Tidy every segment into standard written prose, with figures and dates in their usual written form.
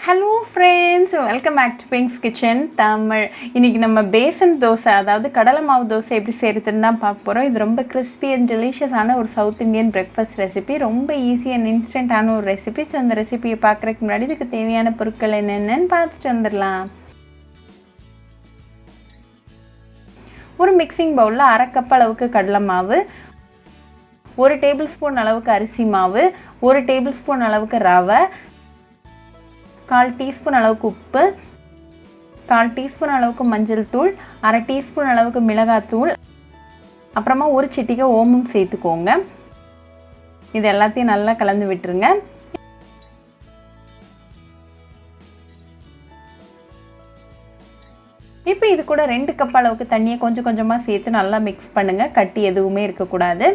Hello friends, welcome back to Pink's Kitchen Tamil. இன்னைக்கு நம்ம passion dosa அதாவது கடலை மாவு தோசை எப்படி செய்யறதுன்னு தான் பார்க்க போறோம். இது ரொம்ப crispy and delicious ஆன ஒரு South Indian breakfast recipe. ரொம்ப ஈஸி and instant ஆன ஒரு ரெசிபி. சோ இந்த ரெசிபியை பார்க்கறதுக்கு முன்னாடி இதுக்கு தேவையான பொருட்கள் என்னென்னன்னு பார்த்துட்டு வந்துடலாம். ஒரு மிக்சிங் பவுல்ல 1/2 கப் அளவுக்கு கடலை மாவு, 1 டேபிள்ஸ்பூன் அளவுக்கு அரிசி மாவு, 1 டேபிள்ஸ்பூன் அளவுக்கு ரவை, 1/4 டீஸ்பூன் அளவுக்கு உப்பு, 1/4 டீஸ்பூன் அளவுக்கு மஞ்சள் தூள், 1/2 டீஸ்பூன் அளவுக்கு மிளகாய் தூள், அப்புறமா ஒரு சிட்டிகை ஓமம் சேர்த்துக்கோங்க. இது எல்லாத்தையும் நல்லா கலந்து விட்டுருங்க. இப்போ இது கூட 2 கப் அளவுக்கு தண்ணியை கொஞ்சம் கொஞ்சமாக சேர்த்து நல்லா மிக்ஸ் பண்ணுங்க. கட்டி எதுவுமே இருக்கக்கூடாது.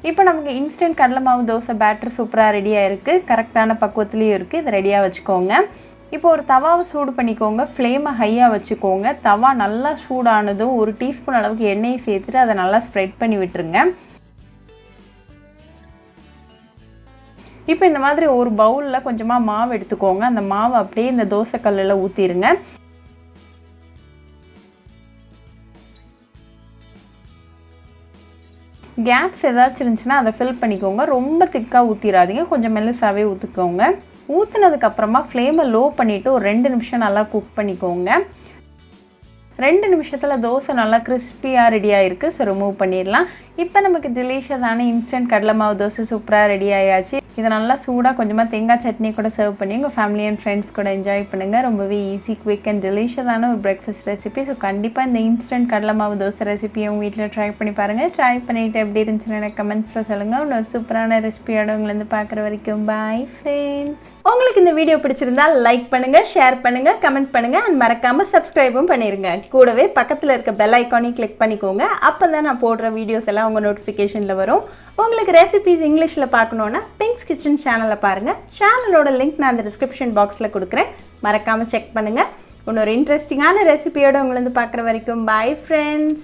இப்போ நமக்கு இன்ஸ்டன்ட் கடலை மாவு தோசை பேட்டர் சூப்பராக ரெடியாக இருக்குது. கரெக்டான பக்குவத்துலேயும் இருக்குது. இது ரெடியாக வச்சுக்கோங்க. இப்போ ஒரு தவாவை சூடு பண்ணிக்கோங்க. ஃப்ளேமை ஹையாக வச்சுக்கோங்க. தவா நல்லா சூடானதும் 1 டீஸ்பூன் அளவுக்கு எண்ணெயை சேர்த்துட்டு அதை நல்லா ஸ்ப்ரெட் பண்ணி விட்டுருங்க. இப்போ இந்த மாதிரி ஒரு பவுலில் கொஞ்சமாக மாவு எடுத்துக்கோங்க. அந்த மாவை அப்படியே இந்த தோசை கல்லில் ஊற்றிடுங்க. கேப்ஸ் ஏதாச்சும் இருந்துச்சுன்னா அதை ஃபில் பண்ணிக்கோங்க. ரொம்ப திக்காக ஊற்றிடாதீங்க, கொஞ்சம் மெல்லிசாவே ஊற்றிக்கோங்க. ஊற்றினதுக்கப்புறமா ஃப்ளேமை லோ பண்ணிவிட்டு ஒரு 2 நிமிஷம் நல்லா குக் பண்ணிக்கோங்க. 2 நிமிஷத்தில் தோசை நல்லா கிறிஸ்பியாக ரெடியாக இருக்குது. ஸோ ரிமூவ் பண்ணிடலாம். இப்போ நமக்கு டெலிஷியஸான இன்ஸ்டன்ட் கடலை மாவு தோசை சூப்பராக ரெடி ஆயாச்சு. இதை நல்லா சூடாக கொஞ்சமாக தேங்காய் சட்னி கூட சர்வ் பண்ணி உங்கள் ஃபேமிலி அண்ட் ஃப்ரெண்ட்ஸ் கூட என்ஜாய் பண்ணுங்கள். ரொம்பவே ஈஸி, குவிக் அண்ட் டெலிஷியஸான ஒரு பிரேக்ஃபாஸ்ட் ரெசிபி. ஸோ கண்டிப்பாக இந்த இன்ஸ்டன்ட் கடலை மாவு தோசை ரெசிபியை உங்கள் வீட்டில் ட்ரை பண்ணி பாருங்கள். ட்ரை பண்ணிவிட்டு எப்படி இருந்துச்சுன்னு எனக்கு கமெண்ட்ஸில் சொல்லுங்கள். இன்னொரு சூப்பரான ரெசிபியோட உங்களை பார்க்குற வரைக்கும் பாய் ஃப்ரெண்ட்ஸ். உங்களுக்கு இந்த வீடியோ பிடிச்சிருந்தா லைக் பண்ணுங்கள், ஷேர் பண்ணுங்கள், கமெண்ட் பண்ணுங்கள் அண்ட் மறக்காமல் சப்ஸ்கிரைபும் பண்ணிடுங்க. கூடவே பக்கத்தில் இருக்க பெல் ஐக்கானையும் கிளிக் பண்ணிக்கோங்க. அப்போ தான் நான் போடுற வீடியோஸ் எல்லாம் உங்கள் நோட்டிஃபிகேஷனில் வரும். உங்களுக்கு ரெசிபிஸ் இங்கிலீஷில் பார்க்கணுன்னா பிங்க்ஸ் கிச்சன் சேனலை பாருங்கள். சேனலோட லிங்க் நான் அந்த டிஸ்கிரிப்ஷன் பாக்ஸில் கொடுக்குறேன். மறக்காமல் செக் பண்ணுங்கள். இன்னொரு இன்ட்ரெஸ்டிங்கான ரெசிபியோட உங்களை பார்க்குற வரைக்கும் பாய் ஃப்ரெண்ட்ஸ்.